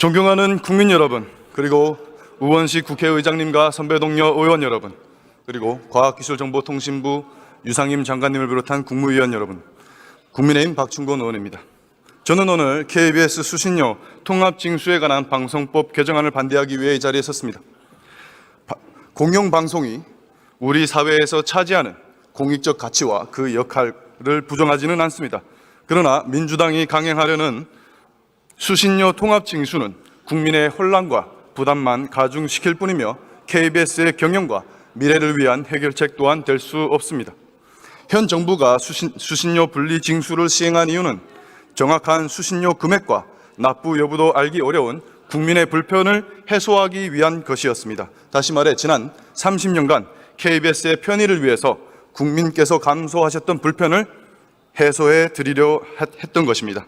존경하는 국민 여러분, 그리고 우원식 국회의장님과 선배 동료 의원 여러분, 그리고 과학기술정보통신부 유상임 장관님을 비롯한 국무위원 여러분, 국민의힘 박충곤 의원입니다. 저는 오늘 KBS 수신료 통합징수에 관한 방송법 개정안을 반대하기 위해 이 자리에 섰습니다. 공영방송이 우리 사회에서 차지하는 공익적 가치와 그 역할을 부정하지는 않습니다. 그러나 민주당이 강행하려는 수신료 통합징수는 국민의 혼란과 부담만 가중시킬 뿐이며 KBS의 경영과 미래를 위한 해결책 또한 될 수 없습니다. 현 정부가 수신료 분리징수를 시행한 이유는 정확한 수신료 금액과 납부 여부도 알기 어려운 국민의 불편을 해소하기 위한 것이었습니다. 다시 말해 지난 30년간 KBS의 편의를 위해서 국민께서 감수하셨던 불편을 해소해 드리려 했던 것입니다.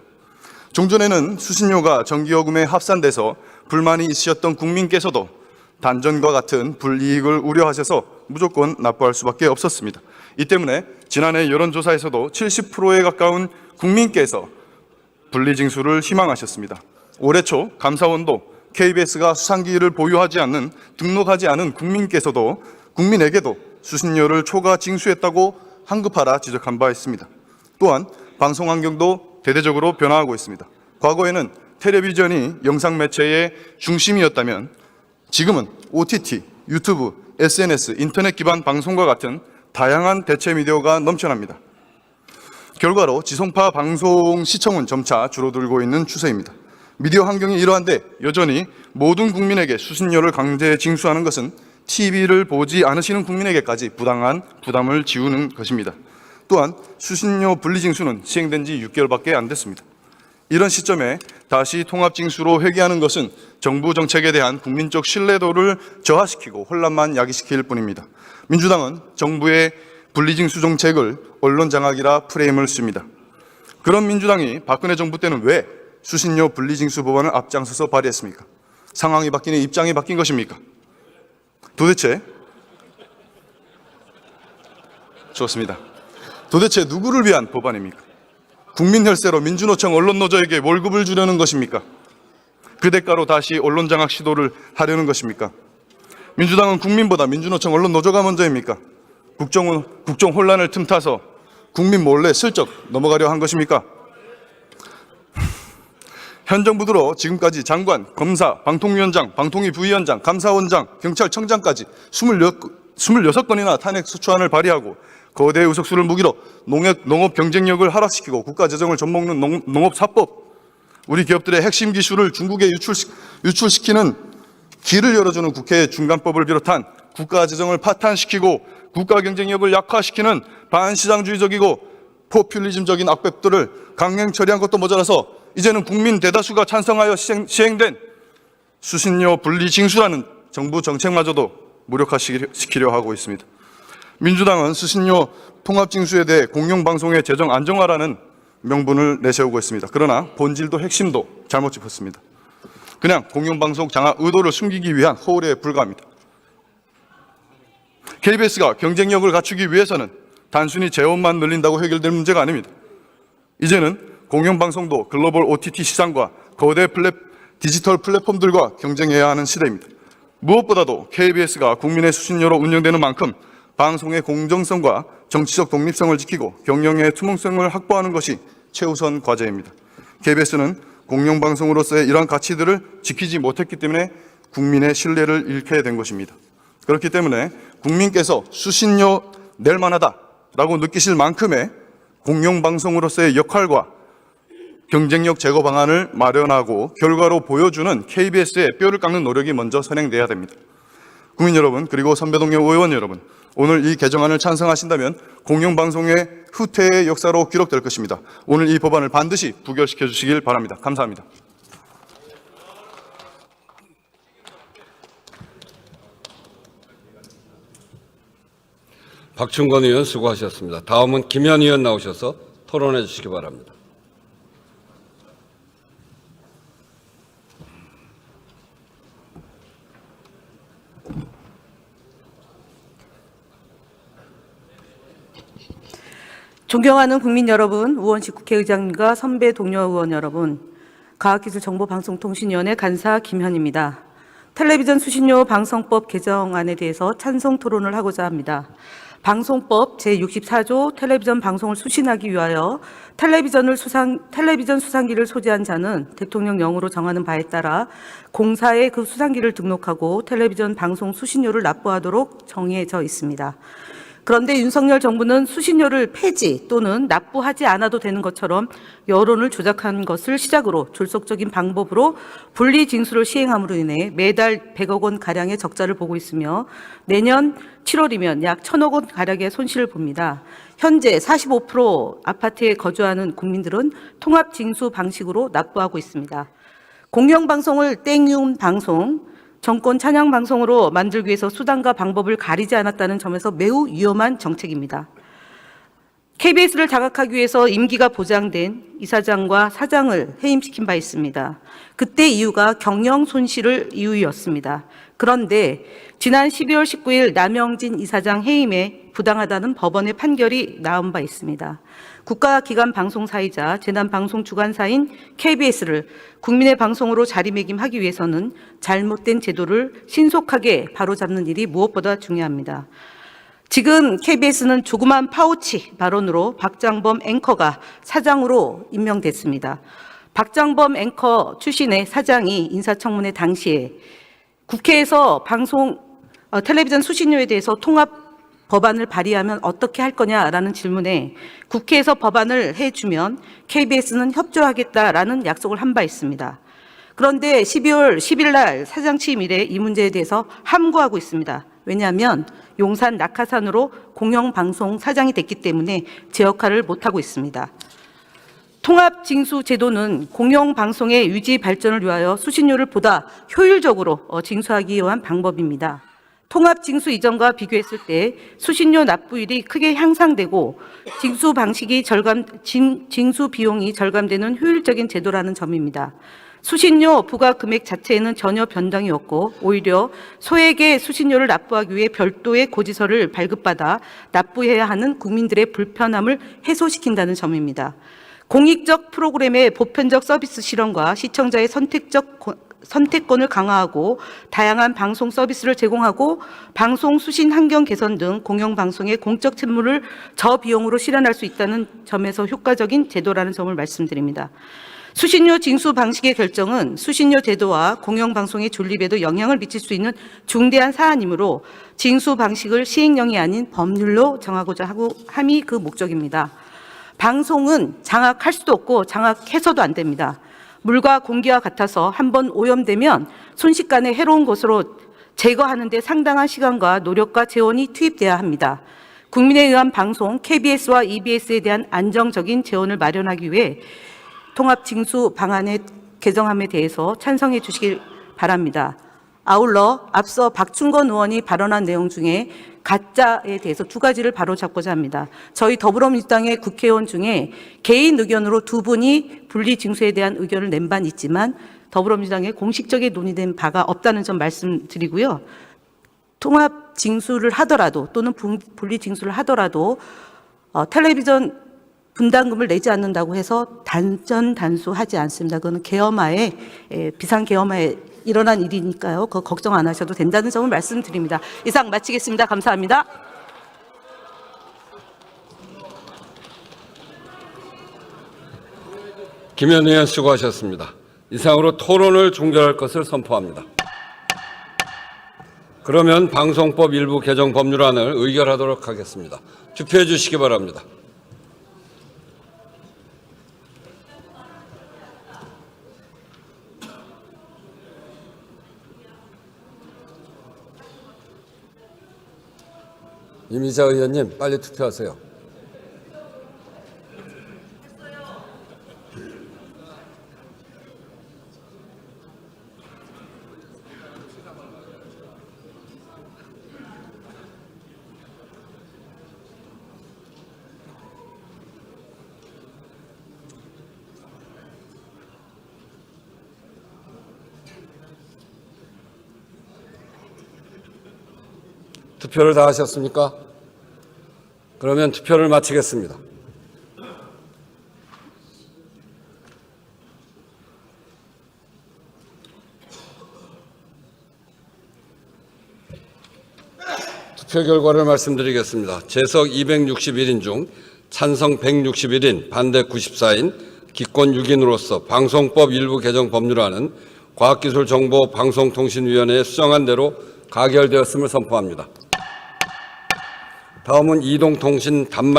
종전에는 수신료가 전기요금에 합산돼서 불만이 있으셨던 국민께서도 단전과 같은 불이익을 우려하셔서 무조건 납부할 수밖에 없었습니다. 이 때문에 지난해 여론조사에서도 70%에 가까운 국민께서 분리징수를 희망하셨습니다. 올해 초 감사원도 KBS가 수상기를 보유하지 않는 등록하지 않은 국민에게도 수신료를 초과 징수했다고 한급하라 지적한 바 있습니다. 또한 방송 환경도 대대적으로 변화하고 있습니다. 과거에는 텔레비전이 영상 매체의 중심이었다면 지금은 OTT, 유튜브, SNS, 인터넷 기반 방송과 같은 다양한 대체 미디어가 넘쳐납니다. 결과로 지성파 방송 시청은 점차 줄어들고 있는 추세입니다. 미디어 환경이 이러한데 여전히 모든 국민에게 수신료를 강제 징수하는 것은 TV를 보지 않으시는 국민에게까지 부당한 부담을 지우는 것입니다. 또한 수신료 분리징수는 시행된 지 6개월밖에 안 됐습니다. 이런 시점에 다시 통합징수로 회귀하는 것은 정부 정책에 대한 국민적 신뢰도를 저하시키고 혼란만 야기시킬 뿐입니다. 민주당은 정부의 분리징수 정책을 언론장악이라 프레임을 씁니다. 그런 민주당이 박근혜 정부 때는 왜 수신료 분리징수 법안을 앞장서서 발의했습니까? 상황이 바뀌니 입장이 바뀐 것입니까? 도대체 누구를 위한 법안입니까? 국민 혈세로 민주노총 언론노조에게 월급을 주려는 것입니까? 그 대가로 다시 언론장악 시도를 하려는 것입니까? 민주당은 국민보다 민주노총 언론노조가 먼저입니까? 국정 혼란을 틈타서 국민 몰래 슬쩍 넘어가려 한 것입니까? 현 정부 들어 지금까지 장관, 검사, 방통위원장, 방통위 부위원장, 감사원장, 경찰청장까지 26건이나 탄핵 소추안을 발의하고 거대 의석수를 무기로 농업 경쟁력을 하락시키고 국가 재정을 좀먹는 농업사법, 우리 기업들의 핵심 기술을 중국에 유출시키는 길을 열어주는 국회 중간법을 비롯한 국가 재정을 파탄시키고 국가 경쟁력을 약화시키는 반시장주의적이고 포퓰리즘적인 악법들을 강행 처리한 것도 모자라서 이제는 국민 대다수가 찬성하여 시행된 수신료 분리징수라는 정부 정책마저도 무력화시키려 하고 있습니다. 민주당은 수신료 통합징수에 대해 공영방송의 재정 안정화라는 명분을 내세우고 있습니다. 그러나 본질도 핵심도 잘못 짚었습니다. 그냥 공영방송 장악 의도를 숨기기 위한 허울에 불과합니다. KBS가 경쟁력을 갖추기 위해서는 단순히 재원만 늘린다고 해결될 문제가 아닙니다. 이제는 공영방송도 글로벌 OTT 시장과 거대 디지털 플랫폼들과 경쟁해야 하는 시대입니다. 무엇보다도 KBS가 국민의 수신료로 운영되는 만큼 방송의 공정성과 정치적 독립성을 지키고 경영의 투명성을 확보하는 것이 최우선 과제입니다. KBS는 공영방송으로서의 이러한 가치들을 지키지 못했기 때문에 국민의 신뢰를 잃게 된 것입니다. 그렇기 때문에 국민께서 수신료 낼 만하다라고 느끼실 만큼의 공영방송으로서의 역할과 경쟁력 제거 방안을 마련하고 결과로 보여주는 KBS의 뼈를 깎는 노력이 먼저 선행돼야 됩니다. 국민 여러분, 그리고 선배 동료 의원 여러분, 오늘 이 개정안을 찬성하신다면 공영방송의 후퇴의 역사로 기록될 것입니다. 오늘 이 법안을 반드시 부결시켜 주시길 바랍니다. 감사합니다. 박충건 의원 수고하셨습니다. 다음은 김현 의원 나오셔서 토론해 주시기 바랍니다. 존경하는 국민 여러분, 우원식 국회의장님과 선배 동료 의원 여러분, 과학기술정보방송통신위원회 간사 김현입니다. 텔레비전 수신료 방송법 개정안에 대해서 찬성 토론을 하고자 합니다. 방송법 제64조 텔레비전 방송을 수신하기 위하여 텔레비전 수상기를 소지한 자는 대통령령으로 정하는 바에 따라 공사에 그 수상기를 등록하고 텔레비전 방송 수신료를 납부하도록 정해져 있습니다. 그런데 윤석열 정부는 수신료를 폐지 또는 납부하지 않아도 되는 것처럼 여론을 조작한 것을 시작으로 졸속적인 방법으로 분리징수를 시행함으로 인해 매달 100억 원 가량의 적자를 보고 있으며 내년 7월이면 약 1,000억 원 가량의 손실을 봅니다. 현재 45% 아파트에 거주하는 국민들은 통합징수 방식으로 납부하고 있습니다. 공영방송을 땡윤 방송, 정권 찬양 방송으로 만들기 위해서 수단과 방법을 가리지 않았다는 점에서 매우 위험한 정책입니다. KBS를 장악하기 위해서 임기가 보장된 이사장과 사장을 해임시킨 바 있습니다. 그때 이유가 경영 손실을 이유였습니다. 그런데 지난 12월 19일 남영진 이사장 해임에 부당하다는 법원의 판결이 나온 바 있습니다. 국가기관 방송사이자 재난방송 주관사인 KBS를 국민의 방송으로 자리매김하기 위해서는 잘못된 제도를 신속하게 바로잡는 일이 무엇보다 중요합니다. 지금 KBS는 조그만 파우치 발언으로 박장범 앵커가 사장으로 임명됐습니다. 박장범 앵커 출신의 사장이 인사청문회 당시에 국회에서 텔레비전 수신료에 대해서 통합 법안을 발의하면 어떻게 할 거냐라는 질문에 국회에서 법안을 해주면 KBS는 협조하겠다라는 약속을 한 바 있습니다. 그런데 12월 10일 날 사장 취임 이래 이 문제에 대해서 함구하고 있습니다. 왜냐하면 용산 낙하산으로 공영방송 사장이 됐기 때문에 제 역할을 못하고 있습니다. 통합징수 제도는 공영방송의 유지 발전을 위하여 수신료를 보다 효율적으로 징수하기 위한 방법입니다. 통합징수 이전과 비교했을 때 수신료 납부율이 크게 향상되고 징수 비용이 절감되는 효율적인 제도라는 점입니다. 수신료 부과 금액 자체에는 전혀 변동이 없고 오히려 소액의 수신료를 납부하기 위해 별도의 고지서를 발급받아 납부해야 하는 국민들의 불편함을 해소시킨다는 점입니다. 공익적 프로그램의 보편적 서비스 실현과 시청자의 선택권을 강화하고 다양한 방송 서비스를 제공하고 방송 수신 환경 개선 등 공영방송의 공적 책무를 저비용으로 실현할 수 있다는 점에서 효과적인 제도라는 점을 말씀드립니다. 수신료 징수 방식의 결정은 수신료 제도와 공영방송의 존립에도 영향을 미칠 수 있는 중대한 사안이므로 징수 방식을 시행령이 아닌 법률로 정하고자 함이 그 목적입니다. 방송은 장악할 수도 없고 장악해서도 안 됩니다. 물과 공기와 같아서 한번 오염되면 순식간에 해로운 것으로 제거하는 데 상당한 시간과 노력과 재원이 투입돼야 합니다. 국민에 의한 방송 KBS와 EBS에 대한 안정적인 재원을 마련하기 위해 통합징수 방안의 개정함에 대해서 찬성해 주시길 바랍니다. 아울러 앞서 박충건 의원이 발언한 내용 중에 가짜에 대해서 두 가지를 바로잡고자 합니다. 저희 더불어민주당의 국회의원 중에 개인 의견으로 두 분이 분리징수에 대한 의견을 낸 바는 있지만 더불어민주당에 공식적인 논의된 바가 없다는 점 말씀드리고요. 통합징수를 하더라도 또는 분리징수를 하더라도 텔레비전 분담금을 내지 않는다고 해서 단전단수하지 않습니다. 그거는 계엄하에 비상계엄하에 일어난 일이니까요. 그거 걱정 안 하셔도 된다는 점을 말씀드립니다. 이상 마치겠습니다. 감사합니다. 김현 의원 수고하셨습니다. 이상으로 토론을 종결할 것을 선포합니다. 그러면 방송법 일부 개정 법률안을 의결하도록 하겠습니다. 투표해 주시기 바랍니다. 이미자 의원님, 빨리 투표하세요. 투표를 다 하셨습니까? 그러면 투표를 마치겠습니다. 투표 결과를 말씀드리겠습니다. 재석 261인 중 찬성 161인, 반대 94인, 기권 6인으로서 방송법 일부 개정 법률안은 과학기술정보방송통신위원회에 수정한 대로 가결되었음을 선포합니다. 다음은 이동통신 단말